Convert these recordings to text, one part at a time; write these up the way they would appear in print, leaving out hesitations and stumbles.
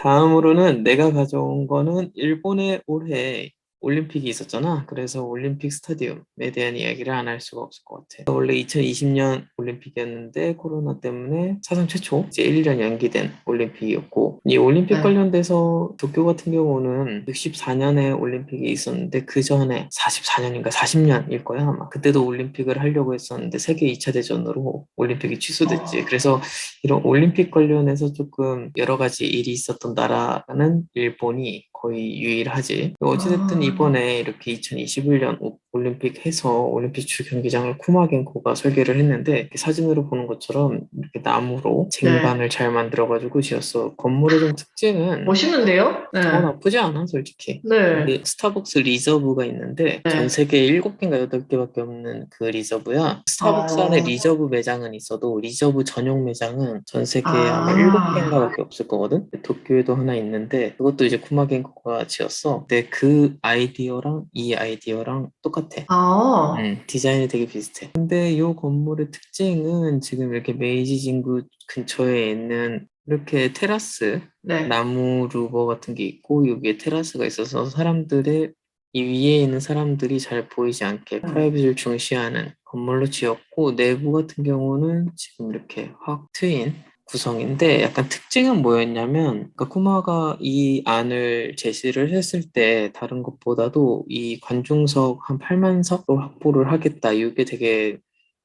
다음으로는 내가 가져온 거는 일본에 올해 올림픽이 있었잖아. 그래서 올림픽 스타디움에 대한 이야기를 안 할 수가 없을 것 같아. 원래 2020년 올림픽이었는데 코로나 때문에 사상 최초 이제 1년 연기된 올림픽이었고, 이 올림픽 네. 관련돼서 도쿄 같은 경우는 64년에 올림픽이 있었는데 그 전에 44년인가 40년일 거야 아마. 그때도 올림픽을 하려고 했었는데 세계 2차 대전으로 올림픽이 취소됐지. 어, 그래서 이런 올림픽 관련해서 조금 여러 가지 일이 있었던 나라는 일본이 거의 유일하지. 어찌됐든 아, 이번에 이렇게 2021년 올림픽 해서 올림픽 주 경기장을 쿠마겐코가 설계를 했는데, 이렇게 사진으로 보는 것처럼 이렇게 나무로 네. 쟁반을 잘 만들어가지고 지었어. 건물의 좀 특징은 멋있는데요? 네. 나쁘지 않아, 솔직히. 네. 이게 스타벅스 리저브가 있는데 전 네. 세계에 7개인가 8개밖에 없는 그 리저브야. 스타벅스 안에 어, 리저브 매장은 있어도 리저브 전용 매장은 전 세계에 아마 아, 7개인가밖에 없을 거거든. 도쿄에도 하나 있는데 그것도 이제 쿠마겐코가 지었어. 근데 그 아이디어랑 이 아이디어랑 똑같아. 아, 디자인이 되게 비슷해. 근데 이 건물의 특징은 지금 이렇게 메이지 진구 근처에 있는 이렇게 테라스, 네. 나무 루버 같은 게 있고 여기에 테라스가 있어서 사람들의 이 위에 있는 사람들이 잘 보이지 않게 음. 프라이빗을 중시하는 건물로 지었고, 내부 같은 경우는 지금 이렇게 확 트인 구성인데, 약간 특징은 뭐였냐면, 그러니까 쿠마가 이 안을 제시를 했을 때 다른 것보다도 이 관중석 한 8만 석을 확보를 하겠다, 이게 되게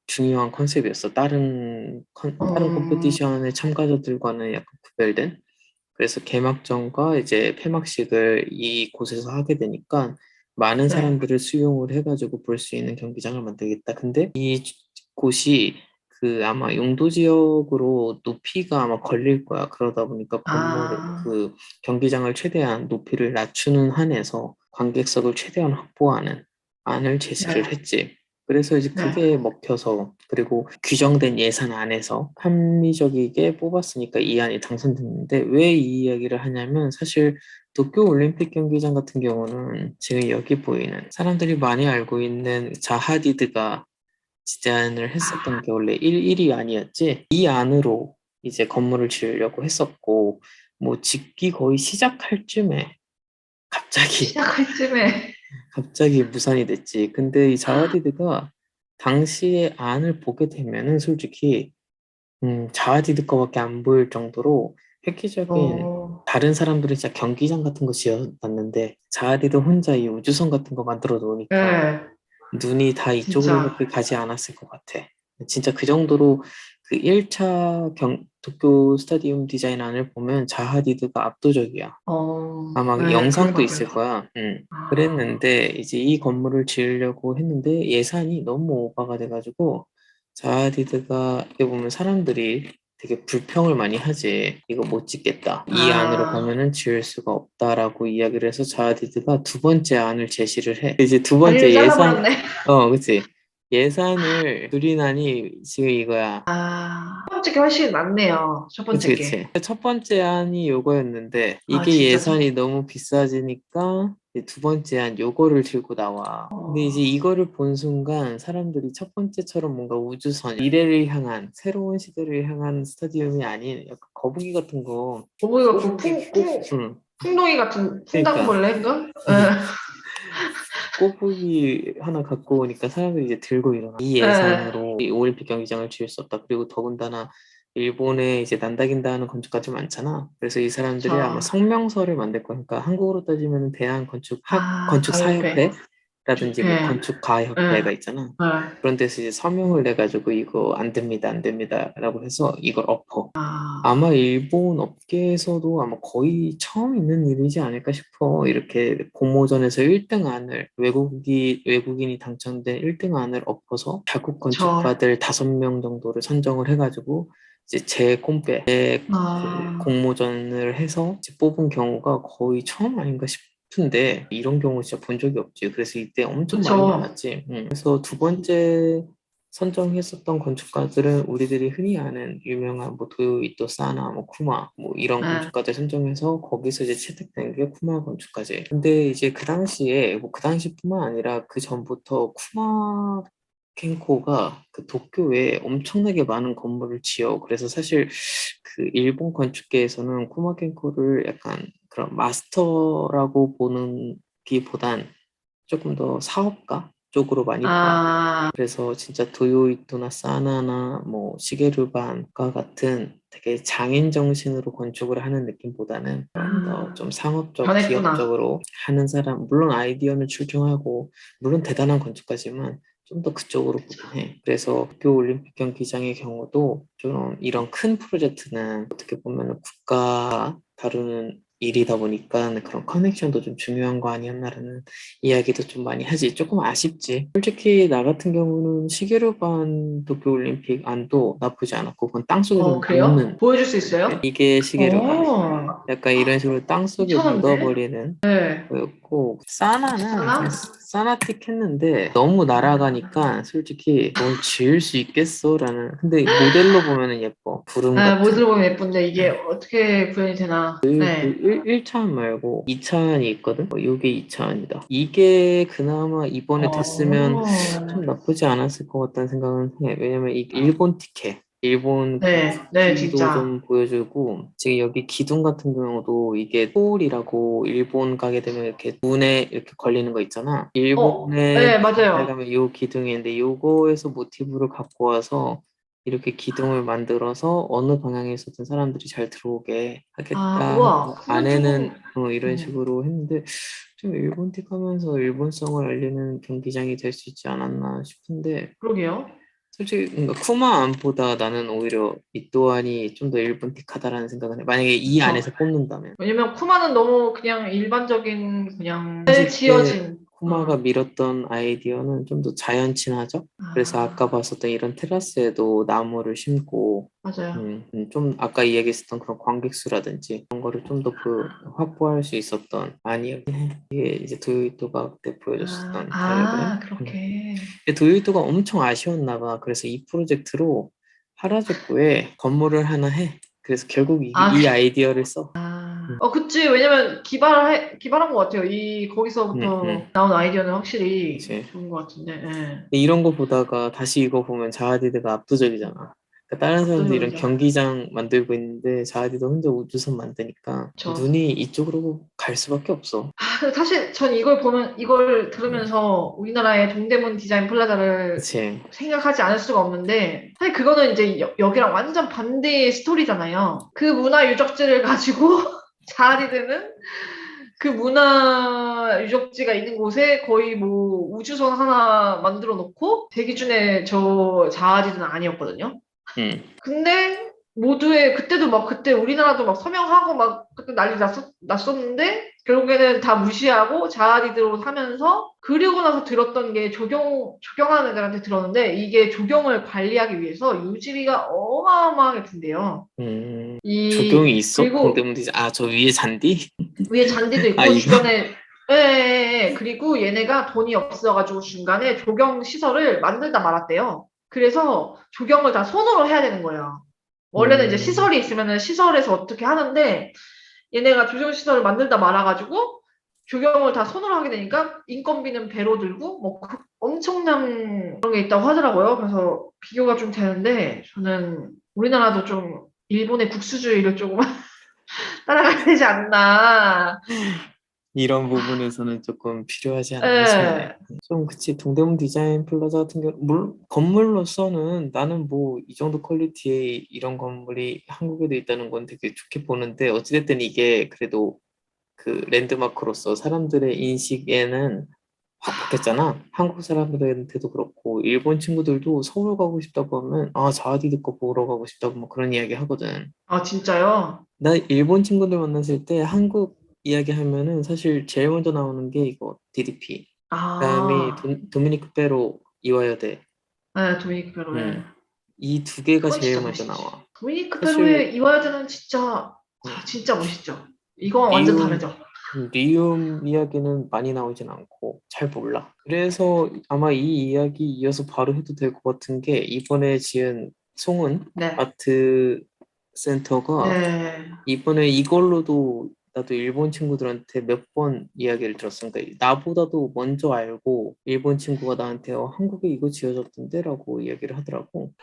중요한 컨셉이었어. 다른 음, 컴피티션의 참가자들과는 약간 구별된. 그래서 개막전과 이제 폐막식을 이곳에서 하게 되니까 많은 네. 사람들을 수용을 해가지고 볼 수 있는 경기장을 만들겠다. 근데 이 곳이 그 아마 용도 지역으로 높이가 아마 걸릴 거야. 그러다 보니까 건물 아, 그 경기장을 최대한 높이를 낮추는 한에서 관객석을 최대한 확보하는 안을 제시를 네. 했지. 그래서 이제 네. 그게 먹혀서, 그리고 규정된 예산 안에서 합리적이게 뽑았으니까 이 안이 당선됐는데, 왜 이 이야기를 하냐면 사실 도쿄 올림픽 경기장 같은 경우는 지금 여기 보이는 사람들이 많이 알고 있는 자하디드가 디자인을 했었던 게 원래 1이 아니었지. 이 안으로 이제 건물을 지으려고 했었고, 뭐 짓기 거의 시작할 쯤에 갑자기 시작할 쯤에, 갑자기 무산이 됐지. 근데 이 자하디드가 당시의 안을 보게 되면은 솔직히 자하디드 거밖에 안 보일 정도로 획기적인, 어, 다른 사람들은 진짜 경기장 같은 거 지어놨는데 자하디드 혼자 이 우주선 같은 거 만들어 놓으니까 네. 눈이 다 진짜, 이쪽으로밖에 가지 않았을 것 같아. 진짜 그 정도로 그 1차 도쿄 스타디움 디자인안을 보면 자하디드가 압도적이야. 아마 네. 그럴 것 영상도 있을 같아요. 거야. 아, 그랬는데 이제 이 건물을 지으려고 했는데 예산이 너무 오바가 돼가지고 자하디드가, 어떻게 보면 사람들이 되게 불평을 많이 하지. 이거 못 짓겠다. 이 안으로 아, 가면은 지을 수가 없다라고 이야기를 해서 자하디드가 두 번째 안을 제시를 해. 이제 두 다리를 번째 예산, 잘라버렸네. 그치. 예산을 줄이나니 지금 이거야. 아, 첫 번째 게 훨씬 낫네요. 첫 그치, 번째 게. 그치. 첫 번째 안이 요거였는데, 아, 이게 진짜 예산이 너무 비싸지니까, 이제 두 번째 안 요거를 들고 나와. 근데 이제 이거를 본 순간, 사람들이 첫 번째처럼 뭔가 우주선, 미래를 향한, 새로운 시대를 향한 스타디움이 아닌, 약간 거북이 같은 거, 거북이가 꼬부기 풍덩이 같은 그러니까, 풍당벌레인가? 꼬부기 하나 갖고 오니까 사람들이 이제 들고 일어나. 이 예, 예. 예산으로 이 올림픽 경기장을 지을 수 없다. 그리고 더군다나 일본에 이제 난다긴다 하는 건축가들 많잖아. 그래서 이 사람들이 아마 저, 성명서를 만들 거니까, 한국으로 따지면 가요페. 건축사협회라든지 뭐 예, 건축가협회가 예, 있잖아. 예. 그런 데서 이제 서명을 내가지고 이거 안 됩니다, 안 됩니다라고 해서 이걸 엎어. 아마 아, 일본 업계에서도 아마 거의 처음 있는 일이지 않을까 싶어. 이렇게 공모전에서 1등 안을, 외국인이 당첨된 1등 안을 엎어서 자국 저, 건축가들 5명 정도를 선정을 해가지고 이제 그 아, 공모전을 해서 이제 뽑은 경우가 거의 처음 아닌가 싶은데, 이런 경우 진짜 본 적이 없지. 그래서 이때 엄청 말이 그쵸. 많았지. 그래서 두 번째 선정했었던 건축가들은 우리들이 흔히 아는 유명한 뭐 도요이토 사나, 뭐 쿠마, 뭐 이런 예, 건축가들 선정해서 거기서 이제 채택된 게 쿠마 건축가지. 근데 이제 그 당시에, 뭐 그 당시뿐만 아니라 그 전부터 쿠마 켄코가 그 도쿄에 엄청나게 많은 건물을 지어. 그래서 사실 그 일본 건축계에서는 쿠마 켄코를 약간 그런 마스터라고 보는 기보단 조금 더 사업가 쪽으로 많이 봐. 아, 그래서 진짜 도요이토나 사나나 뭐 시게루반과 같은 되게 장인 정신으로 건축을 하는 느낌보다는 좀 더 좀 상업적, 변했구나. 기업적으로 하는 사람, 물론 아이디어는 출중하고 물론 대단한 건축가지만 좀 더 그쪽으로 보긴 해. 그래서 도쿄 올림픽 경기장의 경우도 좀 이런 큰 프로젝트는 어떻게 보면 국가 다루는 일이다 보니까 그런 커넥션도 좀 중요한 거 아니었나라는 이야기도 좀 많이 하지. 조금 아쉽지. 솔직히 나 같은 경우는 시게루반 도쿄올림픽 안도 나쁘지 않았고 그건 땅속에서 그래요? 묻는 보여줄 수 있어요? 이게 시게루반. 어, 약간 이런 식으로 땅속에 괜찮은데? 묻어버리는 네. 거였고 사나는 하나? 사나틱 했는데 너무 날아가니까 솔직히 뭘 지을 수 있겠어라는. 근데 모델로 보면은 예뻐. 구름 네, 같은. 모습을 보면 예쁜데 이게 어떻게 구현이 되나. 그 네. 1차원 말고 2차원이 있거든? 이게 2차원이다. 이게 그나마 이번에 됐으면 좀 어, 나쁘지 않았을 것 같다는 생각은 해. 왜냐면 이 일본 티켓, 일본 그 네, 네, 국기도 진짜. 좀 보여주고, 지금 여기 기둥 같은 경우도 이게 소울이라고 일본 가게 되면 이렇게 문에 이렇게 걸리는 거 있잖아. 일본에 네, 잘 맞아요. 가면 요 기둥인데 요거에서 모티브를 갖고 와서 이렇게 기둥을 만들어서 어느 방향에서든 사람들이 잘 들어오게 아, 하겠다 우와, 하고 그건 안에는 조금, 이런 식으로 했는데 좀 일본틱 하면서 일본성을 알리는 경기장이 될 수 있지 않았나 싶은데 그러게요. 솔직히 뭔가 쿠마 안보다 나는 오히려 이 또한이 좀 더 일본틱하다라는 생각은 해. 만약에 이 그쵸. 안에서 뽑는다면. 왜냐면 쿠마는 너무 그냥 일반적인, 그냥 잘 현직때 지어진, 쿠마가 밀었던 아이디어는 좀 더 자연 친화적? 그래서 아까 아, 봤었던 이런 테라스에도 나무를 심고 맞아요. 좀 아까 이야기했었던 그런 관객 수라든지 그런 거를 좀 더 확보할 수 있었던 아니었긴 해. 이게 이제 도요이토가 그때 보여줬었던 다이어그램. 그렇게. 근데 도요이토가 엄청 아쉬웠나 봐. 그래서 이 프로젝트로 하라주쿠에 건물을 하나 해. 그래서 결국 아, 이 아이디어를 써. 그치. 왜냐면 기발한 것 같아요. 이, 음, 거기서부터 나온 아이디어는 확실히 그치. 좋은 것 같은데, 예. 이런 거 보다가 다시 이거 보면 자하디드가 압도적이잖아. 그러니까 다른 사람들이 이런 압도적이죠. 경기장 만들고 있는데 자하디드 혼자 우주선 만드니까 저. 눈이 이쪽으로 갈 수밖에 없어. 근데 사실 전 이걸 들으면서 우리나라의 동대문 디자인 플라자를 그치? 생각하지 않을 수가 없는데, 사실 그거는 이제 여기랑 완전 반대의 스토리잖아요. 그 문화 유적지를 가지고 자아리드는 그 문화 유적지가 있는 곳에 거의 뭐 우주선 하나 만들어 놓고 대기 중에 저 자아리드는 아니었거든요. 응. 근데 모두의 그때도 막 그때 우리나라도 막 서명하고 막 그때 났었는데 결국에는 다 무시하고 자아리드로 하면서 그리고 나서 들었던 게 조경하는 애들한테 들었는데 이게 조경을 관리하기 위해서 유지비가 어마어마하게 든대요. 조경이 있어? 그리고 동대문 디자인. 아, 저 위에 잔디? 위에 잔디도 아, 있고 이거? 주변에 예, 예, 예. 그리고 얘네가 돈이 없어가지고 중간에 조경 시설을 만들다 말았대요. 그래서 조경을 다 손으로 해야 되는 거예요. 원래는 이제 음, 시설이 있으면은 시설에서 어떻게 하는데 얘네가 조경 시설을 만들다 말아가지고 조경을 다 손으로 하게 되니까 인건비는 배로 들고 뭐 엄청난 그런 게 있다고 하더라고요. 그래서 비교가 좀 되는데 저는 우리나라도 좀 일본의 국수주의를 조금 따라가야 되지 않나. 이런 부분에서는 조금 필요하지 않나 싶네. 예. 좀 그치. 동대문 디자인 플라자 같은 경우 건물로서는 나는 뭐 이 정도 퀄리티의 이런 건물이 한국에도 있다는 건 되게 좋게 보는데 어찌됐든 이게 그래도 그 랜드마크로서 사람들의 인식에는 확 바뀌었잖아. 한국 사람들한테도 그렇고 일본 친구들도 서울 가고 싶다고 하면 아 자하디드 거 보러 가고 싶다고 뭐 그런 이야기 하거든. 아, 진짜요? 나 일본 친구들 만났을 때 한국 이야기 하면은 사실 제일 먼저 나오는 게 이거 DDP. 그다음에 아, 도미니크 페로 이와야데. 네, 도미니크 페로에. 이 두 개가 그건 제일 진짜 먼저 멋있지. 나와. 도미니크 사실 페로에 이와야드는 진짜, 진짜 멋있죠. 이건 완전 리움 다르죠. 리움 이야기는 많이 나오진 않고 잘 몰라. 그래서 아마 이 이야기 이어서 바로 해도 될 것 같은 게 이번에 지은 송은 네. 아트 센터가 네. 이번에 이걸로도 나도 일본 친구들한테 몇 번 이야기를 들었어. 그러니까 나보다도 먼저 알고 일본 친구가 나한테 한국에 이거 지어졌던데? 라고 이야기를 하더라고.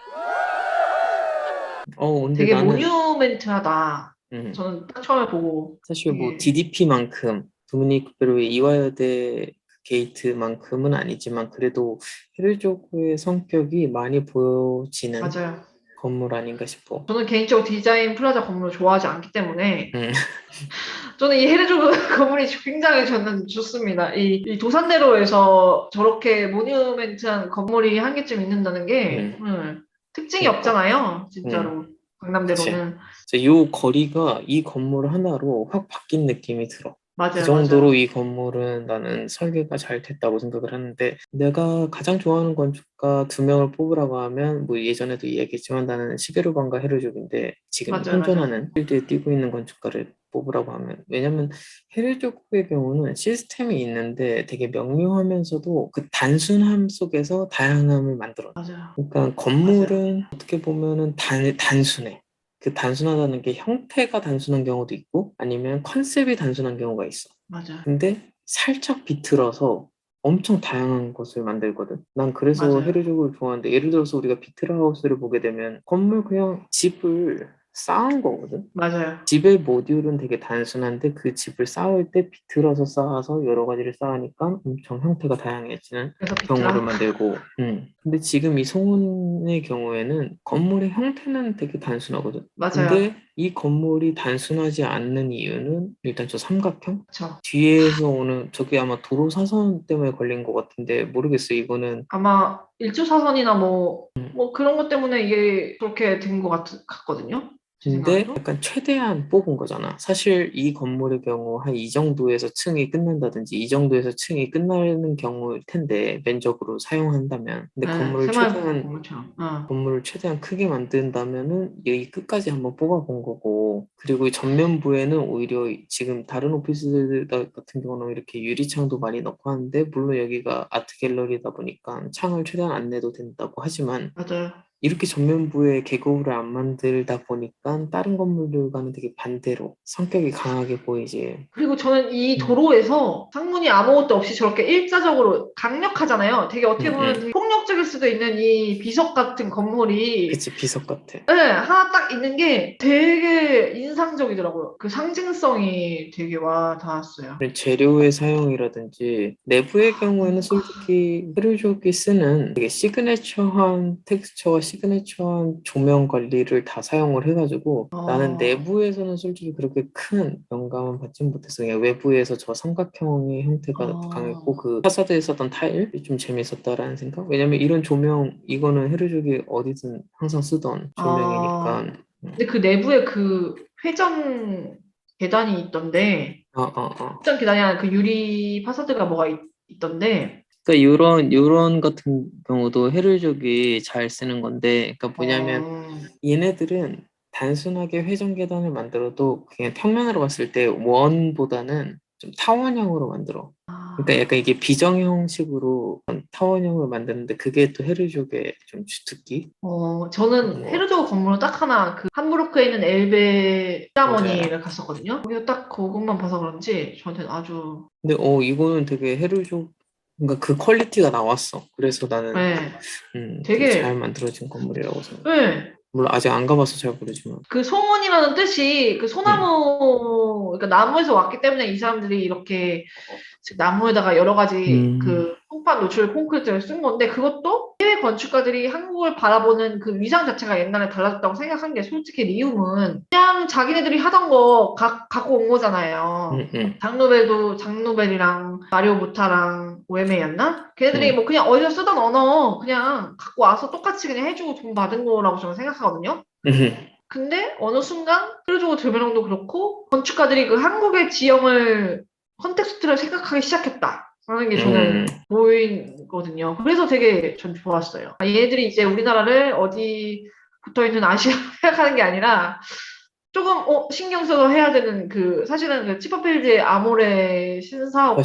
근데 되게 나는 모뉴멘트하다. 음, 저는 딱 처음에 보고 사실 뭐 되게 DDP만큼 도미니크 베로의 이화여대 게이트만큼은 아니지만 그래도 헤르조그의 성격이 많이 보여지는 맞아요. 건물 아닌가 싶어. 저는 개인적으로 디자인 플라자 건물을 좋아하지 않기 때문에 음, 저는 이 헤르조그 건물이 굉장히 저는 좋습니다. 이 도산대로에서 저렇게 모뉴멘트한 건물이 한 개쯤 있는다는 게 특징이 그러니까, 없잖아요. 음, 진짜로 그치. 강남대로는. 그래서 요 거리가 이 건물 하나로 확 바뀐 느낌이 들어. 그 맞아요, 정도로 맞아요. 이 건물은 나는 설계가 잘 됐다고 생각을 하는데 내가 가장 좋아하는 건축가 두 명을 뽑으라고 하면 뭐 예전에도 이야기했지만 나는 시게루반과 헤르족인데 지금 맞아요, 맞아요. 현존하는 필드에 뛰고 있는 건축가를 뽑으라고 하면 왜냐면 헤르족의 경우는 시스템이 있는데 되게 명료하면서도 그 단순함 속에서 다양함을 만들어. 맞아요. 그러니까 맞아요. 건물은 어떻게 보면은 단순해. 그 단순하다는 게 형태가 단순한 경우도 있고 아니면 컨셉이 단순한 경우가 있어. 맞아요. 근데 살짝 비틀어서 엄청 다양한 것을 만들거든. 난 그래서 맞아요. 해리족을 좋아하는데 예를 들어서 우리가 비틀하우스를 보게 되면 건물 그냥 집을 쌓은 거거든. 맞아요. 집의 모듈은 되게 단순한데 그 집을 쌓을 때 비틀어서 쌓아서 여러 가지를 쌓으니까 엄청 형태가 다양해지는 그래서 경우를 비트라. 만들고, 근데 지금 이 송은의 경우에는 건물의 형태는 되게 단순하거든. 맞아요. 근데 이 건물이 단순하지 않는 이유는 일단 저 삼각형? 그쵸. 뒤에서 오는 저게 아마 도로 사선 때문에 걸린 것 같은데 모르겠어. 이거는 아마 일조사선이나 뭐 그런 것 때문에 이게 그렇게 된 것 같거든요. 제 근데 생각에도. 약간 최대한 뽑은 거잖아. 사실 이 건물의 경우 한 이 정도에서 층이 끝난다든지 이 정도에서 층이 끝나는 경우일 텐데 면적으로 사용한다면 근데 네, 새마을 건물처럼. 건물을 최대한 크게 만든다면은 여기 끝까지 한번 뽑아본 거고 그리고 이 전면부에는 오히려 지금 다른 오피스들 같은 경우는 이렇게 유리창도 많이 넣고 하는데 물론 여기가 아트 갤러리다 보니까 창을 최대한 안 내도 된다고 하지만 맞아요. 이렇게 전면부에 계곡을 안 만들다 보니까 다른 건물들과는 되게 반대로 성격이 강하게 보이지. 그리고 저는 이 음, 도로에서 창문이 아무것도 없이 저렇게 일자적으로 강력하잖아요. 되게 음, 어떻게 보면 되게 폭력적일 수도 있는 이 비석 같은 건물이 그치, 비석 같아. 네, 하나 딱 있는 게 되게 인상적이더라고요. 그 상징성이 되게 와 닿았어요. 그리고 재료의 사용이라든지 내부의 경우에는 솔직히 헤르족이 쓰는 되게 시그네처한 텍스처와 시그네처한 조명 관리를 다 사용을 해가지고 나는 어, 내부에서는 솔직히 그렇게 큰 영감은 받지 못했어. 그냥 외부에서 저 삼각형의 형태가 강했고 어, 그 파사드에 썼던 타일이 좀 재밌었다라는 생각? 왜냐면 이런 조명 이거는 헤르족이 어디든 항상 쓰던 조명이니까 어. 근데 그 내부에 그 회전 계단이 있던데, 어. 회전 계단이 아니라 그 유리 파사드가 뭐가 있던데, 그러니까 요런 같은 경우도 헤르족이 잘 쓰는 건데, 그러니까 뭐냐면 어, 얘네들은 단순하게 회전 계단을 만들어도 그냥 평면으로 봤을 때 원보다는 좀 타원형으로 만들어. 그러니까 약간 이게 비정형식으로 타원형을 만드는데 그게 또 헤르족의 좀 주특기 그런 저는 것 같아. 헤르조그 건물은 딱 하나 그 함부르크에 있는 엘베 뭔지 알아? 시아머니를 갔었거든요. 거기서 딱 그것만 봐서 그런지 저한테는 아주 근데 이거는 되게 헤르족 그러니까 그 퀄리티가 나왔어. 그래서 나는 네, 되게 잘 되게 만들어진 건물이라고 생각해. 네, 물론 아직 안 가봐서 잘 모르지만. 그 소문이라는 뜻이 그 음, 그러니까 나무에서 왔기 때문에 이 사람들이 이렇게 즉 나무에다가 여러 가지 음, 그 풍판 노출 콘크리트를 쓴 건데 그것도 해외 건축가들이 한국을 바라보는 그 위상 자체가 옛날에 달라졌다고 생각한 게 솔직히 리움은 그냥 자기네들이 하던 거 갖고 온 거잖아요. 음. 장누벨도 장누벨이랑 마리오 부타랑 오에메였나? 걔네들이 음. 뭐 그냥 어디서 쓰던 언어 그냥 갖고 와서 똑같이 그냥 해주고 돈 받은 거라고 저는 생각하거든요. 음. 근데 어느 순간 필로조고 드베랑도 그렇고 건축가들이 그 한국의 지형을 컨텍스트를 생각하기 시작했다라는 게 음. 저는 보이거든요. 그래서 되게 전 좋았어요. 얘네들이 이제 우리나라를 어디 붙어 있는 아시아 생각하는 게 아니라 조금 신경 써서 해야 되는 사실은 그 치퍼필드의 아모레 다시피, 신사옥도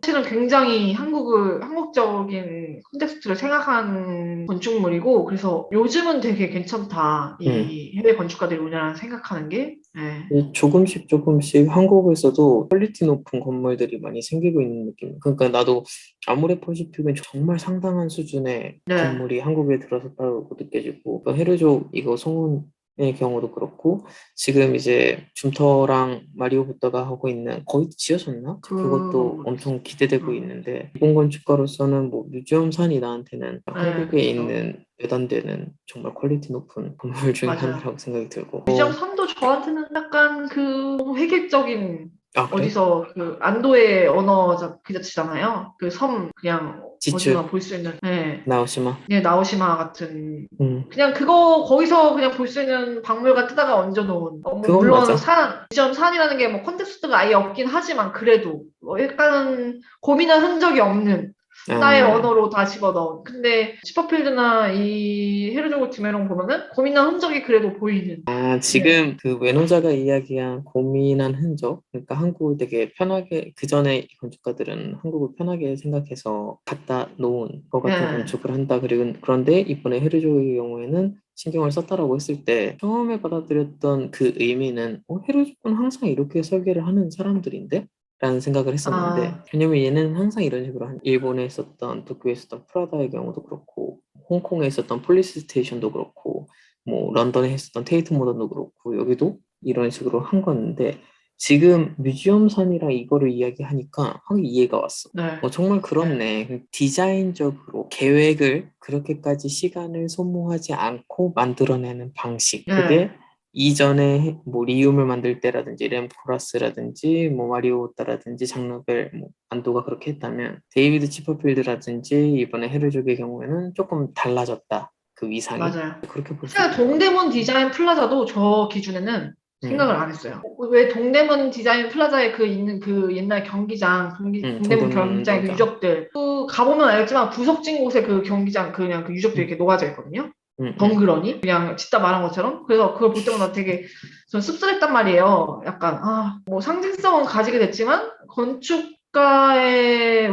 사실은 굉장히 한국적인 콘텍스트를 생각한 건축물이고, 그래서 요즘은 되게 괜찮다. 음. 이 해외 건축가들이 우리나라 생각하는 게. 네. 이 조금씩 조금씩 한국에서도 퀄리티 높은 건물들이 많이 생기고 있는 느낌. 그러니까 나도 아모레 퍼시픽은 정말 상당한 수준의 네. 건물이 한국에 들어섰다고 느껴지고, 그 헤르족 이거 송은의 경우도 그렇고, 지금 이제 줌터랑 마리오 부터가 하고 있는 거의 지어졌나? 그것도 엄청 기대되고 음, 있는데, 일본 건축가로서는 뭐 뮤지엄산이 나한테는 네, 한국에 그쵸. 있는 몇 안 되는 정말 퀄리티 높은 건물 중에 맞아요. 하나라고 생각이 들고. 위장 3도 저한테는 약간 너무 획일적인, 아, 그래? 어디서 안도의 언어 그 자체잖아요. 그 섬 그냥 지츠 어디서나 볼 수 있는, 네. 나오시마. 네, 나오시마 같은, 음, 그냥 거기서 그냥 볼 수 있는 박물관 뜨다가 얹어놓은, 뭐 그건 물론 맞아. 미션 산이라는 게 뭐 컨텍스트가 아예 없긴 하지만 그래도 뭐 약간 고민한 흔적이 없는 하나의 아, 언어로 다 집어넣은. 근데 치퍼필드나 이 헤르조그 드메롱 보면은 고민한 흔적이 그래도 보이는. 네. 지금 그 외노자가 이야기한 고민한 흔적, 그러니까 한국을 되게 편하게, 그 전에 건축가들은 한국을 편하게 생각해서 갖다 놓은 것 같은 네. 건축을 한다. 그리고 그런데 이번에 헤르조의 경우에는 신경을 썼다라고 했을 때 처음에 받아들였던 그 의미는 헤르족은 항상 이렇게 설계를 하는 사람들인데? 라는 생각을 했었는데 아, 왜냐면 얘는 항상 이런 식으로 일본에 있었던 도쿄에 있었던 프라다의 경우도 그렇고 홍콩에 있었던 폴리스 스테이션도 그렇고 뭐 런던에 했었던 테이트 모던도 그렇고 여기도 이런 식으로 한 건데 지금 뮤지엄선이랑 이거를 이야기하니까 확 이해가 왔어. 네. 정말 네. 그렇네. 디자인적으로 계획을 그렇게까지 시간을 소모하지 않고 만들어내는 방식. 그게 네. 이전에 뭐 리움을 만들 때라든지 램코라스라든지 뭐 마리오타라든지 장르벨 뭐 안도가 그렇게 했다면 데이비드 치퍼필드라든지 이번에 헤르족의 경우에는 조금 달라졌다. 그 위상이 맞아요. 그렇게 볼 수 제가 있겠다. 동대문 디자인 플라자도 저 기준에는 생각을 음, 안 했어요. 왜 동대문 디자인 플라자에 있는 옛날 경기장, 동대문 동대문 경기장의 그 운동장. 유적들. 가보면 알겠지만 구석진 곳에 그 경기장, 그냥 그 유적들이 음, 이렇게 놓아져 있거든요. 음, 음. 덩그러니? 그냥 짓다 말한 것처럼. 그래서 그걸 볼 때마다 되게 전 씁쓸했단 말이에요. 약간, 뭐 상징성은 가지게 됐지만,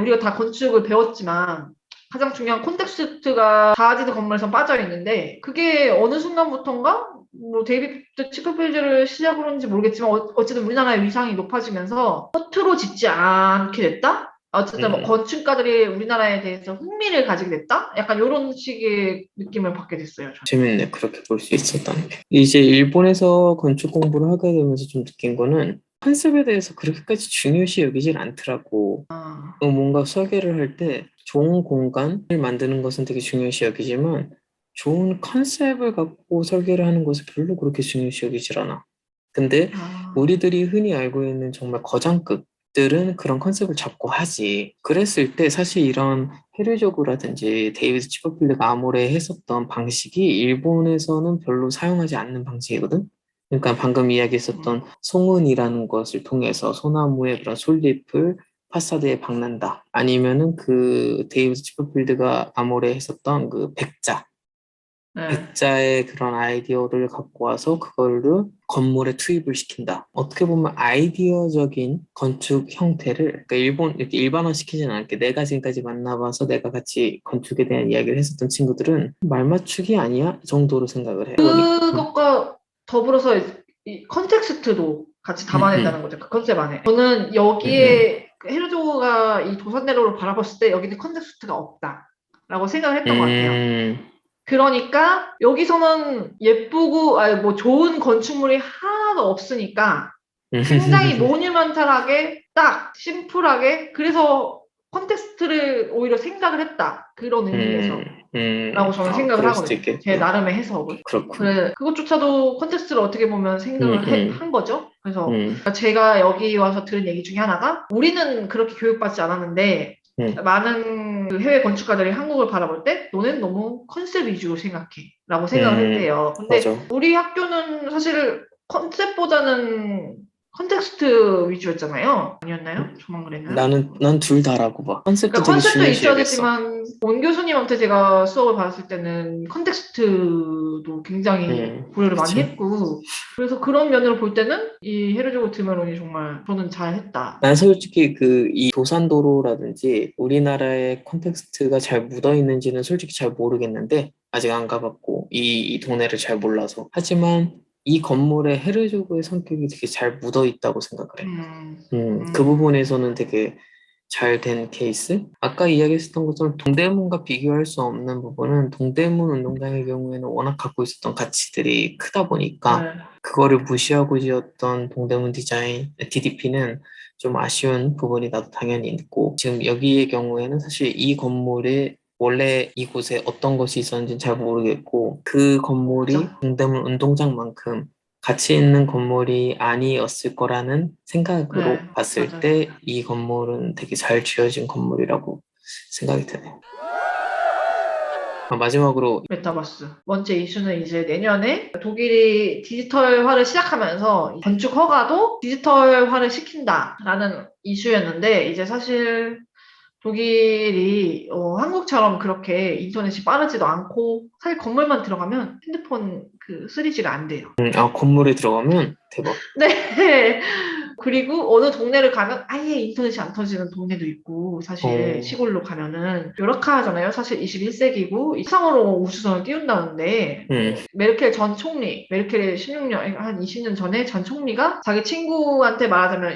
우리가 다 건축을 배웠지만, 가장 중요한 콘텍스트가 다지드 건물에서 빠져 있는데 그게 어느 순간부터인가 뭐 데이비드 치퍼필드를 시작으로 했는지 모르겠지만 어쨌든 우리나라의 위상이 높아지면서 허투루 짓지 않게 됐다? 어쨌든 뭐 음. 건축가들이 우리나라에 대해서 흥미를 가지게 됐다? 약간 이런 식의 느낌을 받게 됐어요. 저는. 재밌네. 그렇게 볼 수 있었다는 게. 이제 일본에서 건축 공부를 하게 되면서 좀 느낀 거는 컨셉에 대해서 그렇게까지 중요시 여기질 않더라고. 아, 뭔가 설계를 할 때 좋은 공간을 만드는 것은 되게 중요시 여기지만 좋은 컨셉을 갖고 설계를 하는 것을 별로 그렇게 중요시 여기질 않아. 근데 아, 우리들이 흔히 알고 있는 정말 거장급들은 그런 컨셉을 잡고 하지. 그랬을 때 사실 이런 해류저구라든지 데이비드 치퍼필드가 아모레 했었던 방식이 일본에서는 별로 사용하지 않는 방식이거든. 그러니까 방금 이야기했었던 음, 송은이라는 것을 통해서 소나무의 그런 솔잎을 파사드에 박는다. 아니면은 그 데이비드 치퍼필드가 아모레 했었던 그 네. 백자의 그런 아이디어를 갖고 와서 그거를 건물에 투입을 시킨다. 어떻게 보면 아이디어적인 건축 형태를 그러니까 이렇게 일반화시키지는 않을게. 내가 지금까지 만나봐서 내가 같이 건축에 대한 이야기를 했었던 친구들은 말 맞추기 아니야? 이 정도로 생각을 해. 보니까. 그것과 더불어서 이 컨텍스트도 같이 음, 담아낸다는 음, 거죠. 그 컨셉 안에. 저는 음, 음, 여기에 헤르조가 이 도산대로를 바라봤을 때 여기는 컨텍스트가 없다라고 생각을 했던 것 같아요. 음, 그러니까 여기서는 예쁘고 아니 뭐 좋은 건축물이 하나도 없으니까 굉장히 모뉴먼탈하게 딱 심플하게 그래서 컨텍스트를 오히려 생각을 했다. 그런 의미에서. 라고 저는 생각을 그럴 수도 하거든요. 제 있겠다. 나름의 해석을. 그렇군. 그래, 그것조차도 컨텍스트를 어떻게 보면 음, 생각을 한 음, 거죠. 그래서 음, 제가 여기 와서 들은 얘기 중에 하나가 우리는 그렇게 교육받지 않았는데 음, 많은 그 해외 건축가들이 한국을 바라볼 때 너는 너무 컨셉 위주로 생각해 라고 생각을 했대요. 근데 맞아. 우리 학교는 사실 컨셉보다는 컨텍스트 위주였잖아요. 아니었나요? 저만 그랬나요? 난 둘 다라고 봐. 컨셉도 그러니까 되게 컨셉도 있어야 중요시하겠어. 되지만 원 교수님한테 제가 수업을 받았을 때는 컨텍스트도 굉장히 고려를 많이 그치. 했고 그래서 그런 면으로 볼 때는 이 헤르조그 드메론이 정말 저는 잘했다. 난 솔직히 이 도산도로라든지 우리나라의 콘텍스트가 잘 묻어 있는지는 솔직히 잘 모르겠는데, 아직 안 가봤고, 이 동네를 잘 몰라서. 하지만 이 건물에 헤르조그의 성격이 되게 잘 묻어 있다고 생각을 해. 음, 그 음, 부분에서는 되게 잘 된 케이스? 아까 이야기했었던 것처럼 동대문과 비교할 수 없는 부분은 동대문 운동장의 경우에는 워낙 갖고 있었던 가치들이 크다 보니까 네. 그거를 무시하고 지었던 동대문 디자인, DDP는 좀 아쉬운 부분이 나도 당연히 있고, 지금 여기의 경우에는 사실 이 건물에 원래 이곳에 어떤 것이 있었는지는 잘 모르겠고, 그 건물이 그죠? 동대문 운동장만큼 가치 있는 건물이 아니었을 거라는 네, 생각으로 봤을 맞아요. 때 이 건물은 되게 잘 지어진 건물이라고 생각이 드네요. 마지막으로. 메타버스. 번째 이슈는 이제 내년에 독일이 디지털화를 시작하면서 건축 허가도 디지털화를 시킨다라는 이슈였는데 이제 사실 독일이 한국처럼 그렇게 인터넷이 빠르지도 않고 사실 건물만 들어가면 핸드폰 그 3G가 안 돼요. 건물에 들어가면 대박. 네. 그리고 어느 동네를 가면 아예 인터넷이 안 터지는 동네도 있고 사실 어, 시골로 가면은 열악하잖아요. 사실 21세기고 세상으로 우주선을 띄운다는데 음, 메르켈 전 총리, 메르켈 16년 한 20년 전에 전 총리가 자기 친구한테 말하자면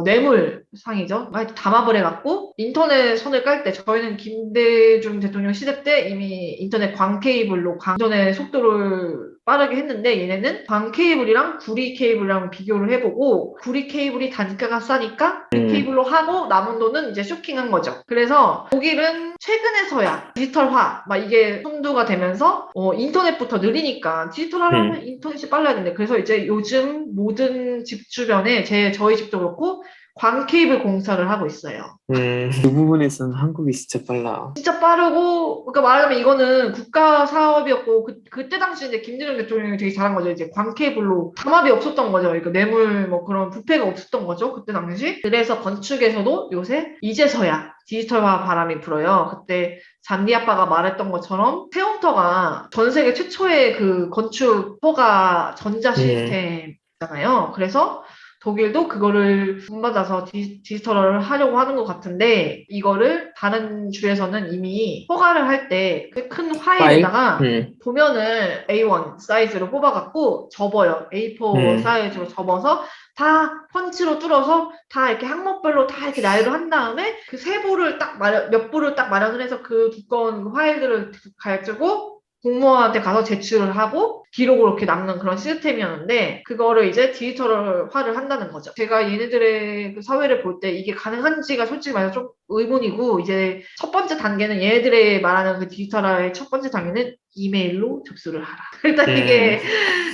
뇌물상이죠. 하여튼 담합을 해갖고 인터넷 선을 깔 때 저희는 김대중 대통령 시대 때 이미 인터넷 광 케이블로 인터넷 속도를 빠르게 했는데 얘네는 광 케이블이랑 구리 케이블이랑 비교를 해보고 구리 케이블이 단가가 싸니까 구리 음, 케이블로 하고 남은 돈은 이제 쇼킹한 거죠. 그래서 독일은 최근에서야 디지털화 막 이게 선두가 되면서 인터넷부터 느리니까 디지털화하면 음, 인터넷이 빨라야 된대. 그래서 이제 요즘 모든 집 주변에 저희 집도 그렇고 광 케이블 공사를 하고 있어요. 그 부분에서는 한국이 진짜 빨라. 진짜 빠르고, 그러니까 말하자면 이거는 국가 사업이었고, 그때 당시 이제 김대중 대통령이 되게 잘한 거죠. 이제 광케이블로 담합이 없었던 거죠. 그러니까 뇌물 뭐 그런 부패가 없었던 거죠. 그때 당시. 그래서 건축에서도 요새 이제서야 디지털화 바람이 불어요. 그때 잔디 아빠가 말했던 것처럼 세움터가 전 세계 최초의 그 건축 허가 전자 음, 시스템이잖아요. 그래서 독일도 그거를 본받아서 디지털화를 하려고 하는 것 같은데 이거를 다른 주에서는 이미 허가를 할 때 큰 파일? 파일에다가 도면을 A1 사이즈로 뽑아갖고 접어요. A4 음, 사이즈로 접어서 다 펀치로 뚫어서 다 이렇게 항목별로 다 이렇게 나열을 한 다음에 그 세부를 딱 몇 부를 딱 마련을 해서 그 두꺼운 그 파일들을 가지고 공무원한테 가서 제출을 하고 기록으로 이렇게 남는 그런 시스템이었는데 그거를 이제 디지털화를 한다는 거죠. 제가 얘네들의 그 사회를 볼 때 이게 가능한지가 솔직히 말해서 좀 의문이고 이제 첫 번째 단계는 얘네들의 말하는 그 디지털화의 첫 번째 단계는 이메일로 접수를 하라. 일단 음, 이게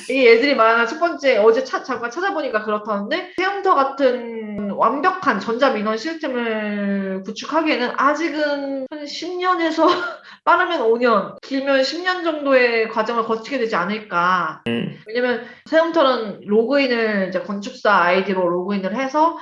얘들이 말하는 첫 번째 어제 잠깐 찾아보니까 그렇다는데 세움터 같은 완벽한 전자민원 시스템을 구축하기에는 아직은 한 10년에서 빠르면 5년, 길면 10년 정도의 과정을 거치게 되지 않을까. 왜냐면 세움터는 로그인을 이제 건축사 아이디로 로그인을 해서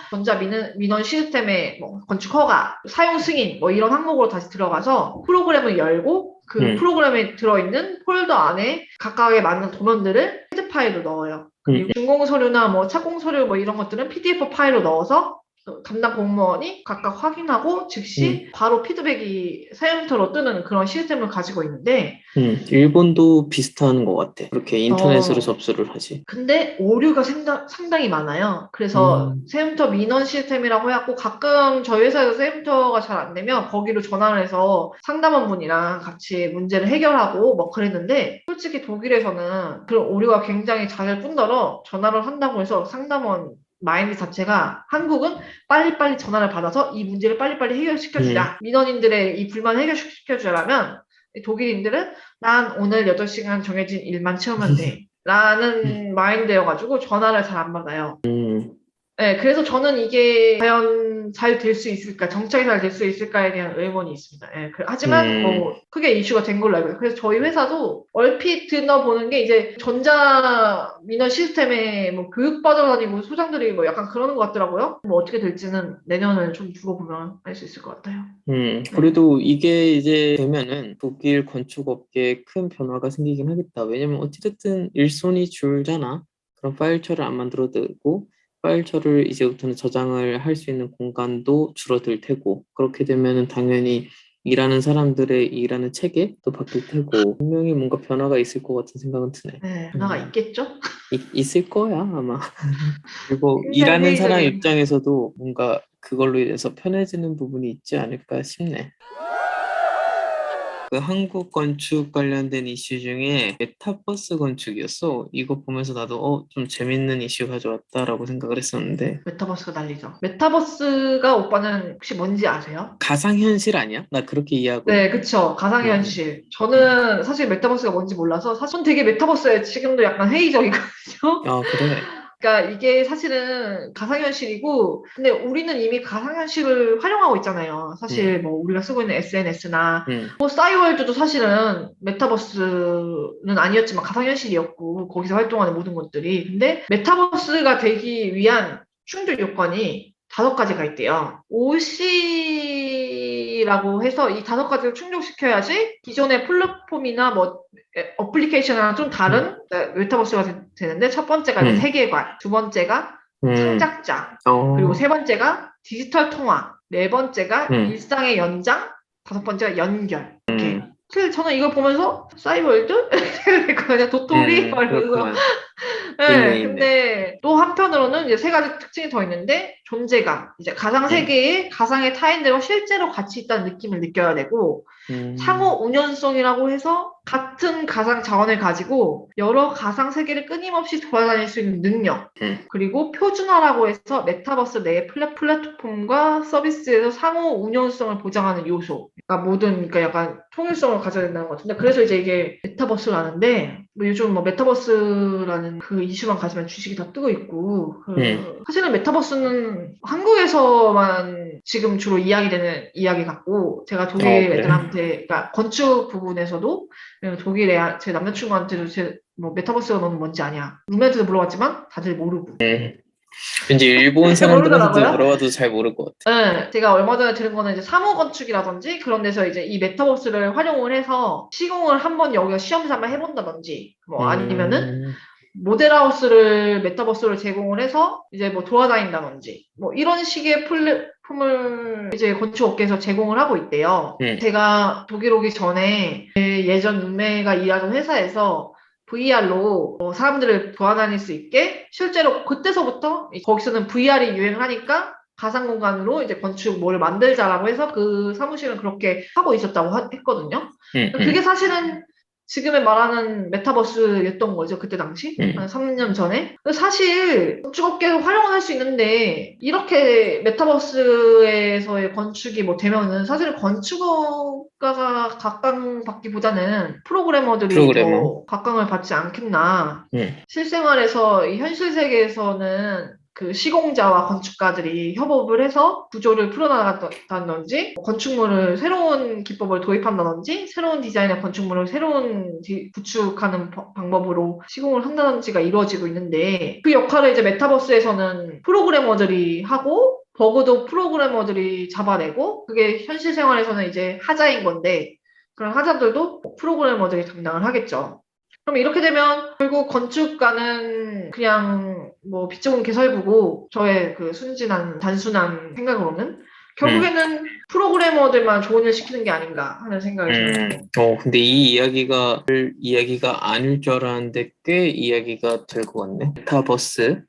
민원 시스템에 뭐 건축 허가, 사용 승인 뭐 이런 항목으로 다시 들어가서 프로그램을 열고 그 음, 프로그램에 들어있는 폴더 안에 각각에 맞는 도면들을 헤드 파일로 넣어요. 음, 그리고 준공 서류나 뭐 착공 서류 뭐 이런 것들은 PDF 파일로 넣어서 담당 공무원이 각각 확인하고 음, 즉시 바로 피드백이 사용자로 뜨는 그런 시스템을 가지고 있는데 일본도 비슷한 것 같아. 그렇게 인터넷으로 어 접수를 하지. 근데 오류가 상당히 많아요. 그래서 음, 세움터 민원 시스템이라고 해갖고 가끔 저희 회사에서 세움터가 잘 안 되면 거기로 전화를 해서 상담원분이랑 같이 문제를 해결하고 뭐 그랬는데 솔직히 독일에서는 그런 오류가 굉장히 잦을 뿐더러 전화를 한다고 해서 상담원 마인드 자체가 한국은 빨리빨리 전화를 받아서 이 문제를 빨리빨리 음, 해결시켜주자. 민원인들의 이 불만 해결시켜주자라면 독일인들은 난 오늘 8시간 정해진 일만 채우면 돼. 라는 마인드여가지고 전화를 잘 안 받아요. 네, 그래서 저는 이게 과연 잘 될 수 있을까, 정착이 잘 될 수 있을까에 대한 의문이 있습니다. 예, 하지만 음, 뭐 크게 이슈가 된 걸로 알고 있어요. 그래서 저희 회사도 얼핏 들어보는 게 이제 전자 민원 시스템에 뭐 교육 빠져다니고 소장들이 뭐 약간 그러는 것 같더라고요. 뭐 어떻게 될지는 내년을 좀 두고 보면 알 수 있을 것 같아요. 네. 그래도 이게 이제 되면은 독일 건축업계에 큰 변화가 생기긴 하겠다. 왜냐면 어찌됐든 일손이 줄잖아. 그럼 파일처를 안 만들어도 되고, 파일처를 이제부터는 저장을 할 수 있는 공간도 줄어들 테고, 그렇게 되면은 당연히 일하는 사람들의 일하는 체계도 바뀔 테고, 분명히 뭔가 변화가 있을 것 같은 생각은 드네. 네, 변화가 있겠죠? 있을 거야, 아마. 그리고 굉장히 일하는 사람 회의적인. 입장에서도 뭔가 그걸로 인해서 편해지는 부분이 있지 않을까 싶네. 그 한국 건축 관련된 이슈 중에 메타버스 건축이었어. 이거 보면서 나도 좀 재밌는 이슈 가져왔다라고 생각을 했었는데 메타버스가 난리죠. 메타버스가 오빠는 혹시 뭔지 아세요? 가상현실 아니야? 나 그렇게 이해하고 네, 있는데. 그쵸. 음, 가상현실. 음. 저는 사실 메타버스가 뭔지 몰라서, 사실 전 되게 메타버스에 지금도 약간 회의적이거든요. 아, 그래. 그러니까 이게 사실은 가상현실이고, 근데 우리는 이미 가상현실을 활용하고 있잖아요. 음, 사실 뭐 우리가 쓰고 있는 SNS나, 음, 뭐 싸이월드도 사실은 메타버스는 아니었지만 가상현실이었고, 거기서 활동하는 모든 것들이. 근데 메타버스가 되기 위한 충족 요건이 5가지가 있대요. OC라고 해서 이 5가지를 충족시켜야지 기존의 플랫폼이나 뭐 어플리케이션이랑 좀 음, 다른 메타버스가 되는데, 첫 번째가 이제 음, 세계관, 두 번째가 음, 창작자, 그리고 어, 세 번째가 디지털 통화, 네 번째가 음, 일상의 연장, 다섯 번째가 연결. 이렇게. 음, 사실 저는 이걸 보면서 싸이월드? 이렇게 됐거든요. 도토리? 막 이러면서. 그렇구만. 있네, 네, 있네. 근데 또 한편으로는 이제 3가지 특징이 더 있는데, 존재감. 이제 가상 음, 세계에 가상의 타인들과 실제로 같이 있다는 느낌을 느껴야 되고, 음, 상호 운연성이라고 해서 같은 가상 자원을 가지고 여러 가상 세계를 끊임없이 돌아다닐 수 있는 능력. 음, 그리고 표준화라고 해서 메타버스 내 플랫폼과 서비스에서 상호 운용성을 보장하는 요소. 그러니까 그러니까 약간 통일성을 가져야 된다는 것 같은데, 그래서 이제 이게 메타버스라는데, 뭐 요즘 뭐 메타버스라는 그 이슈만 가지면 주식이 다 뜨고 있고, 음. 사실은 메타버스는 한국에서만 지금 주로 이야기되는 이야기 같고, 제가 독일 그래. 애들한테, 그러니까 건축 부분에서도 독일에 제 남자친구한테도 뭐 메타버스가 너는 뭔지 아냐? 룸메한테도 물어봤지만 다들 모르고. 왠지 일본 사람들한테도 모르더라고요. 물어봐도 잘 모를 것 같아. 네, 제가 얼마 전에 들은 거는 이제 사무 건축이라든지 그런 데서 이제 이 메타버스를 활용을 해서 시공을 한번 여기가 시험 삼아 해본다든지, 뭐 아니면은 음, 모델하우스를 메타버스를 제공을 해서 이제 뭐 돌아다닌다든지, 뭐 이런 식의 플랫폼을 이제 건축업계에서 제공을 하고 있대요. 음, 제가 독일 오기 전에 제 예전 룸메가 일하던 회사에서 VR로 사람들을 돌아다닐 수 있게, 실제로 그때서부터 거기서는 VR이 유행을 하니까 가상 공간으로 이제 건축 뭐를 만들자라고 해서 그 사무실은 그렇게 하고 있었다고 했거든요. 음, 그게 음, 사실은 지금에 말하는 메타버스였던 거죠. 그때 당시. 한 음. 3년 전에. 사실 건축업계에서 활용을 할 수 있는데, 이렇게 메타버스에서의 건축이 뭐 되면은 사실 건축가가 각광받기보다는 프로그래머들이 프로그래머. 더 각광을 받지 않겠나. 음, 실생활에서 이 현실 세계에서는 그 시공자와 건축가들이 협업을 해서 구조를 풀어나간다든지, 건축물을 새로운 기법을 도입한다든지, 새로운 디자인의 건축물을 새로운 구축하는 방법으로 시공을 한다든지가 이루어지고 있는데, 그 역할을 이제 메타버스에서는 프로그래머들이 하고, 버그도 프로그래머들이 잡아내고, 그게 현실 생활에서는 이제 하자인 건데, 그런 하자들도 프로그래머들이 담당을 하겠죠. 그럼 이렇게 되면 결국 건축가는 그냥 뭐 빚 좋은 개설부고, 저의 그 순진한 단순한 생각으로는 음, 결국에는 프로그래머들만 좋은 일 시키는 게 아닌가 하는 생각이 들어요. 근데 이 이야기가 아닐 줄 알았는데 꽤 이야기가 될 것 같네. 메타버스.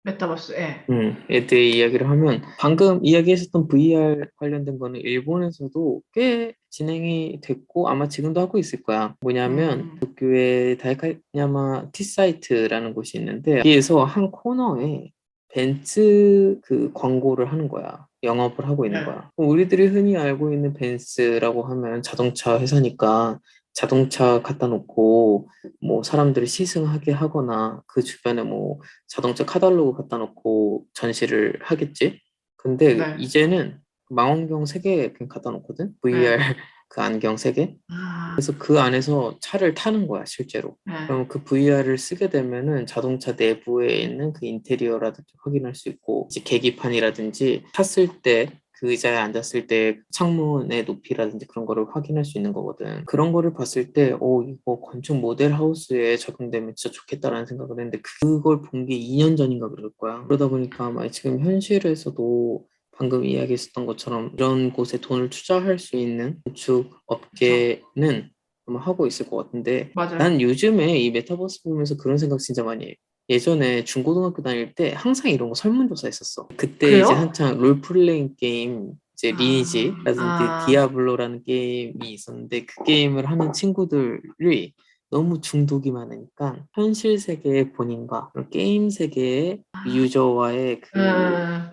메타버스, 예. 에 대해 이야기를 하면 방금 이야기했었던 VR 관련된 거는 일본에서도 꽤 진행이 됐고 아마 지금도 하고 있을 거야. 뭐냐면 음, 도쿄의 다이카야마 T사이트라는 곳이 있는데 여기에서 한 코너에 벤츠 그 광고를 하는 거야. 영업을 하고 있는 예. 거야. 우리들이 흔히 알고 있는 벤츠라고 하면 자동차 회사니까 자동차 갖다 놓고 뭐 사람들을 시승하게 하거나 그 주변에 뭐 자동차 카탈로그 갖다 놓고 전시를 하겠지. 근데 네. 이제는 망원경 3개 그냥 갖다 놓거든. VR 네. 그 안경 3개. 아, 그래서 그 안에서 차를 타는 거야, 실제로. 네. 그럼 그 VR을 쓰게 되면은 자동차 내부에 있는 그 인테리어라든지 확인할 수 있고, 이제 계기판이라든지 탔을 때 그 의자에 앉았을 때 창문의 높이라든지 그런 거를 확인할 수 있는 거거든. 그런 거를 봤을 때, 이거 건축 모델 하우스에 적용되면 진짜 좋겠다라는 생각을 했는데, 그걸 본 게 2년 전인가 그럴 거야. 그러다 보니까 아마 지금 현실에서도 방금 이야기했었던 것처럼 이런 곳에 돈을 투자할 수 있는 건축 그쵸. 업계는 아마 하고 있을 것 같은데 맞아요. 난 요즘에 이 메타버스 보면서 그런 생각 진짜 많이 해. 예전에 중고등학교 다닐 때 항상 이런 거 설문조사 했었어. 그때 이제 그래요? 한창 롤플레잉 게임 이제 아, 리니지라든지 아, 디아블로라는 게임이 있었는데 그 게임을 하는 친구들이 너무 중독이 많으니까 현실 세계의 본인과 그런 게임 세계의 유저와의 그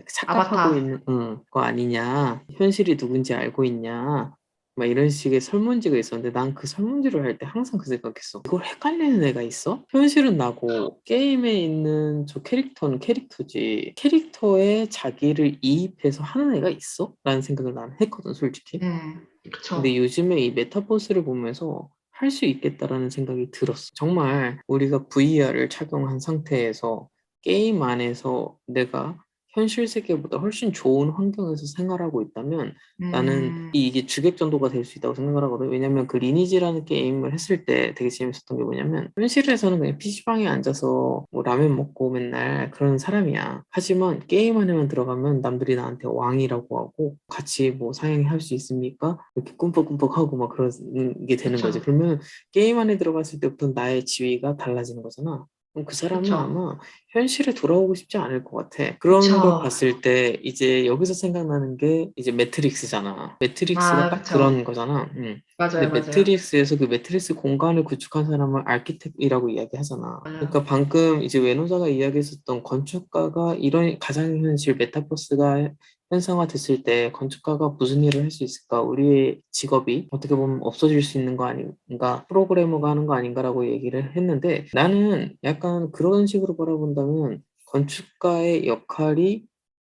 착각하고 아바타. 있는 거 아니냐, 현실이 누군지 알고 있냐, 막 이런 식의 설문지가 있었는데 난 그 설문지를 할 때 항상 그 생각했어. 이걸 헷갈리는 애가 있어? 현실은 나고 게임에 있는 저 캐릭터는 캐릭터지 캐릭터에 자기를 이입해서 하는 애가 있어? 라는 생각을 난 했거든, 솔직히. 근데 그쵸. 요즘에 이 메타버스를 보면서 할 수 있겠다라는 생각이 들었어. 정말 우리가 VR을 착용한 상태에서 게임 안에서 내가 현실 세계보다 훨씬 좋은 환경에서 생활하고 있다면 나는 이게 주객전도가 될 수 있다고 생각을 하거든. 왜냐면 그 리니지라는 게임을 했을 때 되게 재밌었던 게 뭐냐면 현실에서는 그냥 PC방에 앉아서 뭐 라면 먹고 맨날 그런 사람이야. 하지만 게임 안에만 들어가면 남들이 나한테 왕이라고 하고 같이 뭐 사냥할 수 있습니까? 이렇게 꿈뻑꿈뻑하고 막 그런 게 되는 거지. 그쵸. 그러면 게임 안에 들어갔을 때부터 나의 지위가 달라지는 거잖아. 그럼 그 사람은 그쵸. 아마 현실에 돌아오고 싶지 않을 것 같아. 그런 걸 그쵸. 봤을 때 이제 여기서 생각나는 게 이제 매트릭스잖아. 매트릭스가 아, 딱 그쵸. 그런 거잖아. 근데 맞아요, 맞아요. 매트릭스에서 그 매트릭스 공간을 구축한 사람을 아키텍이라고 이야기하잖아. 맞아요. 그러니까 방금 이제 외노자가 이야기했었던 건축가가 이런 가상현실 메타버스가 현상화됐을 때 건축가가 무슨 일을 할 수 있을까? 우리의 직업이 어떻게 보면 없어질 수 있는 거 아닌가? 프로그래머가 하는 거 아닌가라고 얘기를 했는데 나는 약간 그런 식으로 바라본다면 건축가의 역할이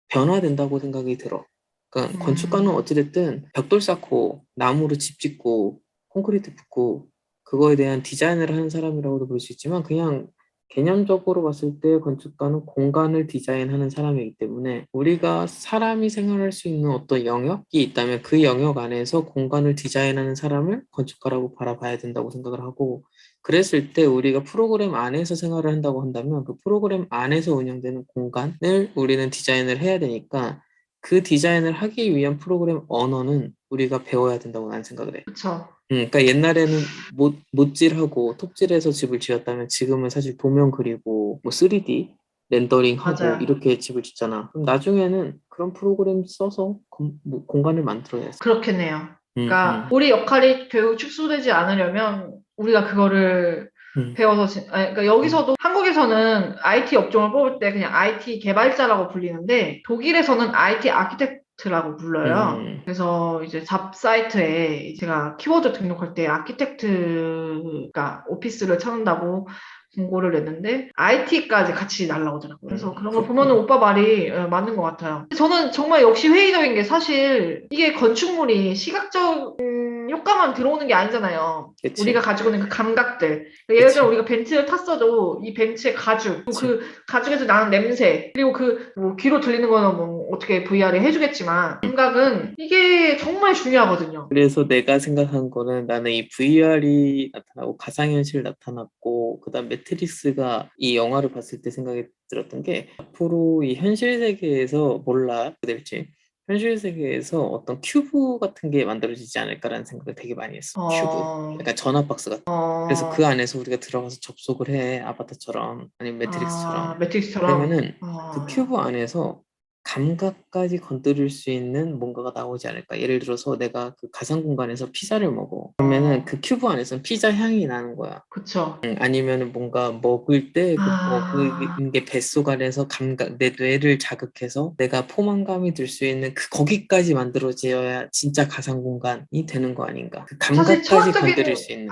변화된다고 생각이 들어. 그러니까 건축가는 음, 어찌됐든 벽돌 쌓고 나무로 집 짓고 콘크리트 붓고 그거에 대한 디자인을 하는 사람이라고도 볼 수 있지만 그냥 개념적으로 봤을 때 건축가는 공간을 디자인하는 사람이기 때문에 우리가 사람이 생활할 수 있는 어떤 영역이 있다면 그 영역 안에서 공간을 디자인하는 사람을 건축가라고 바라봐야 된다고 생각을 하고 그랬을 때 우리가 프로그램 안에서 생활을 한다고 한다면 그 프로그램 안에서 운영되는 공간을 우리는 디자인을 해야 되니까 그 디자인을 하기 위한 프로그램 언어는 우리가 배워야 된다고 나는 생각을 해. 그쵸. 그러니까 옛날에는 못질하고 톱질해서 집을 지었다면 지금은 사실 도면 그리고 뭐 3D 렌더링하고 맞아요. 이렇게 집을 짓잖아. 그럼 나중에는 그런 프로그램 써서 뭐 공간을 만들어야지. 그렇겠네요. 음, 그러니까 음, 우리 역할이 결국 축소되지 않으려면 우리가 그거를 음, 배워서 그러니까 여기서도 한국에서는 IT 업종을 뽑을 때 그냥 IT 개발자라고 불리는데 독일에서는 IT 아키텍트라고 불러요. 음. 그래서 이제 잡 사이트에 제가 키워드 등록할 때 아키텍트가 오피스를 찾는다고 공고를 냈는데 IT까지 같이 날라오더라고요. 그래서 그런 걸 보면은 그렇구나. 오빠 말이 맞는 것 같아요. 저는 정말 역시 회의적인 게 사실 이게 건축물이 시각적인 효과만 들어오는 게 아니잖아요. 우리가 그치, 가지고 있는 그 감각들. 예를 들어 그치, 우리가 벤츠를 탔어도 이 벤츠의 가죽, 그리고 그치. 그 가죽에서 나는 냄새, 그리고 그 뭐 귀로 들리는 거는 뭐 어떻게 VR이 해주겠지만 감각은 이게 정말 중요하거든요. 그래서 내가 생각한 거는 나는 이 VR이 나타나고 가상현실 나타났고 그다음 매트릭스가 이 영화를 봤을 때 생각이 들었던 게 앞으로 이 현실 세계에서 몰라 어떻게 될지 현실 세계에서 어떤 큐브 같은 게 만들어지지 않을까라는 생각을 되게 많이 했어. 큐브. 어, 약간 전화 박스 같은. 그래서 그 어, 안에서 우리가 들어가서 접속을 해. 아바타처럼 아니면 매트릭스처럼. 매트릭스처럼, 그러면은 그 큐브 안에서 감각까지 건드릴 수 있는 뭔가가 나오지 않을까. 예를 들어서 내가 그 가상 공간에서 피자를 먹어. 그러면은 그 큐브 안에서는 피자 향이 나는 거야. 그쵸. 아니면은 뭔가 먹을 때 그 아, 먹은 게 뱃속 안에서 감각, 내 뇌를 자극해서 내가 포만감이 들 수 있는 그 거기까지 만들어져야 진짜 가상 공간이 되는 거 아닌가. 그 사실 감각까지 건드릴 수 있는.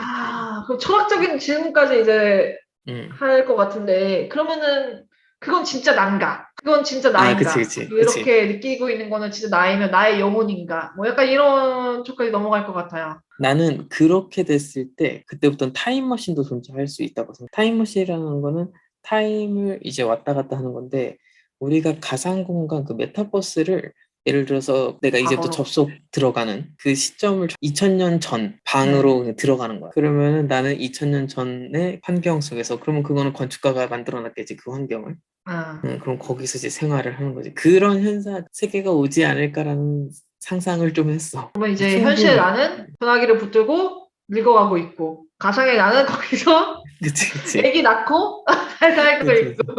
그럼 철학적인 질문까지 이제 음. 할 것 같은데, 그러면은, 그건 진짜 난가? 그건 진짜 아, 그치, 나인가? 그치, 그치. 이렇게 느끼고 있는 거는 진짜 나이면 나의 영혼인가? 뭐 약간 이런 쪽까지 넘어갈 것 같아요. 나는 그렇게 됐을 때 그때부터는 타임머신도 존재할 수 있다고 생각해. 타임머신이라는 거는 타임을 이제 왔다 갔다 하는 건데 우리가 가상 공간 그 메타버스를 예를 들어서 내가 이제부터 과거로. 접속 들어가는 그 시점을 2000년 전 네. 방으로 들어가는 거야. 그러면은 나는 2000년 전의 환경 속에서 그러면 그거는 건축가가 만들어 놨겠지 그 환경을. 아, 그럼 거기서 이제 생활을 하는 거지. 그런 현상 세계가 오지 않을까라는 상상을 좀 했어. 그러면 이제 현실의 충분히. 나는 전화기를 붙들고 늙어가고 있고, 가상의 나는 거기서 그치, 그치. 애기 낳고 잘 살고 그치, 그치. 있고.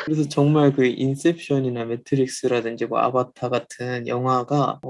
그래서 정말 그 인셉션이나 매트릭스라든지 뭐 아바타 같은 영화가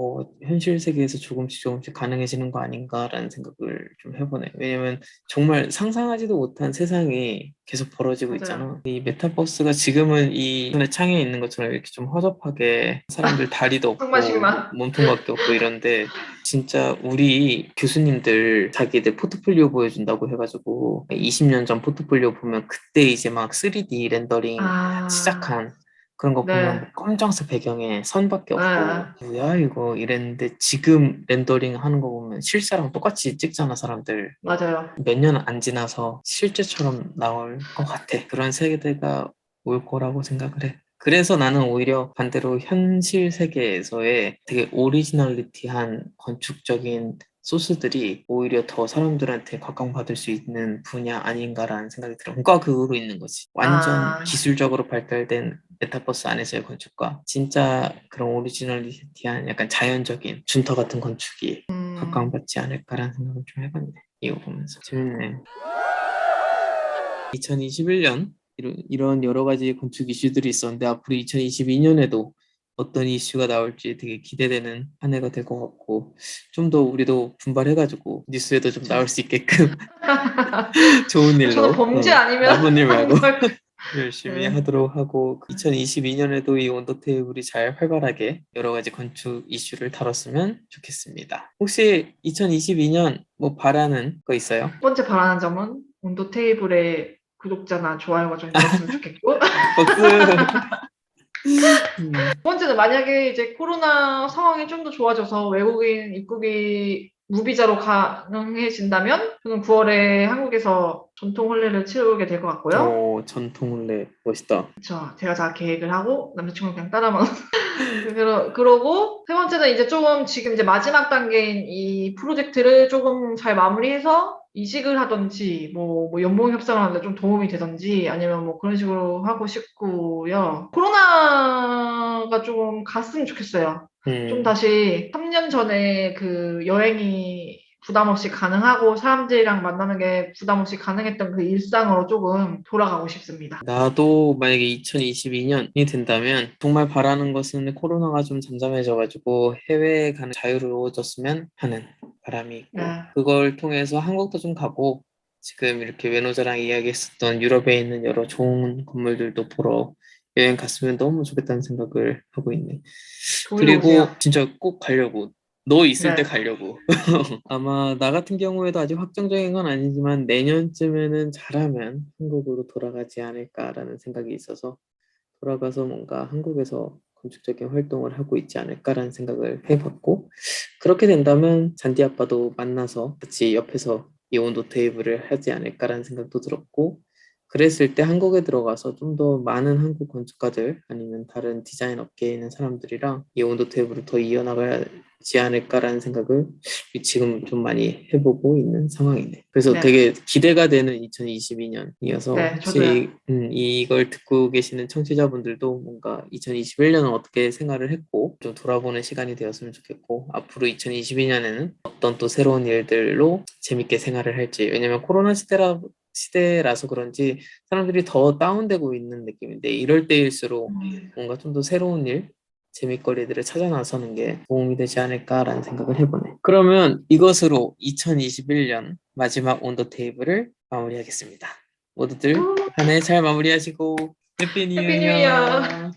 현실 세계에서 조금씩 조금씩 가능해지는 거 아닌가라는 생각을 좀 해보네. 왜냐면 정말 상상하지도 못한 세상이 계속 벌어지고 맞아요. 있잖아. 이 메타버스가 지금은 이 손에 창에 있는 것처럼 이렇게 좀 허접하게 사람들 다리도 없고 상마식만. 몸통밖에 없고 이런데 진짜 우리 교수님들 자기들 포트폴리오 보여준다고 해가지고 20년 전 포트폴리오 보면 그때 이제 막 3D 렌더링 아, 시작한 그런 거 보면 네. 뭐 검정색 배경에 선밖에 없고 네. 뭐야 이거 이랬는데 지금 렌더링 하는 거 보면 실사랑 똑같이 찍잖아 사람들. 맞아요. 몇 년 안 지나서 실제처럼 나올 것 같아. 그런 세대가 올 거라고 생각을 해. 그래서 나는 오히려 반대로 현실 세계에서의 되게 오리지널리티한 건축적인 소스들이 오히려 더 사람들한테 각광받을 수 있는 분야 아닌가라는 생각이 들어. 문과 극으로 있는 거지. 완전 아, 기술적으로 발달된 메타버스 안에서의 건축과 진짜 그런 오리지널리티한 약간 자연적인 준터 같은 건축이 음, 각광받지 않을까라는 생각을 좀 해봤네. 이거 보면서 재밌네. 2021년 이런 여러 가지 건축 이슈들이 있었는데 앞으로 2022년에도 어떤 이슈가 나올지 되게 기대되는 한 해가 될 것 같고 좀 더 우리도 분발해가지고 뉴스에도 좀 나올 그쵸. 수 있게끔 좋은 저는 일로 범죄 아니면 나쁜 일 한 말고 걸. 열심히 네. 하도록 하고 2022년에도 이 온도 테이블이 잘 활발하게 여러 가지 건축 이슈를 다뤘으면 좋겠습니다. 혹시 2022년 뭐 바라는 거 있어요? 첫 번째 바라는 점은 온도 테이블의 구독자나 좋아요가 좀 늘었으면 좋겠고. 박수. 두 번째는 만약에 이제 코로나 상황이 좀 더 좋아져서 외국인 입국이 무비자로 가능해진다면 저는 9월에 한국에서 전통 혼례를 치르게 될 것 같고요. 전통을래 멋있다. 그쵸. 제가 다 계획을 하고 남자친구는 그냥 따라만. 그러고 세 번째는 이제 조금 지금 이제 마지막 단계인 이 프로젝트를 조금 잘 마무리해서 이직을 하든지 뭐 연봉 협상을 하는데 좀 도움이 되든지 아니면 뭐 그런 식으로 하고 싶고요. 코로나가 좀 갔으면 좋겠어요. 좀 음, 다시 3년 전에 그 여행이 부담 없이 가능하고 사람들이랑 만나는 게 부담 없이 가능했던 그 일상으로 조금 돌아가고 싶습니다. 나도 만약에 2022년이 된다면 정말 바라는 것은 코로나가 좀 잠잠해져가지고 해외에 가는 자유로워졌으면 하는 바람이 있고 네. 그걸 통해서 한국도 좀 가고 지금 이렇게 외노자랑 이야기했었던 유럽에 있는 여러 좋은 건물들도 보러 여행 갔으면 너무 좋겠다는 생각을 하고 있네. 좋으러 그리고 오세요. 진짜 꼭 가려고. 너 있을 때 네. 가려고. 아마 나 같은 경우에도 아직 확정적인 건 아니지만 내년쯤에는 잘하면 한국으로 돌아가지 않을까라는 생각이 있어서 돌아가서 뭔가 한국에서 건축적인 활동을 하고 있지 않을까라는 생각을 해봤고 그렇게 된다면 잔디 아빠도 만나서 같이 옆에서 이 온도 테이블을 하지 않을까라는 생각도 들었고 그랬을 때 한국에 들어가서 좀 더 많은 한국 건축가들 아니면 다른 디자인 업계에 있는 사람들이랑 이 온도 테이블을 더 이어나가지 않을까라는 생각을 지금 좀 많이 해보고 있는 상황이네. 그래서 네. 되게 기대가 되는 2022년이어서 네, 저도요. 혹시 이걸 듣고 계시는 청취자분들도 뭔가 2021년은 어떻게 생활을 했고 좀 돌아보는 시간이 되었으면 좋겠고 앞으로 2022년에는 어떤 또 새로운 일들로 재밌게 생활을 할지 왜냐면 코로나 시대라서 그런지 사람들이 더 다운되고 있는 느낌인데 이럴 때일수록 음, 뭔가 좀 더 새로운 일 재밌거리들을 찾아 나서는 게 도움이 되지 않을까라는 생각을 해보네. 그러면 이것으로 2021년 마지막 온더 테이블을 마무리하겠습니다. 모두들 한 해 잘 마무리하시고 해피 뉴 해피 뉴 이어. 이어.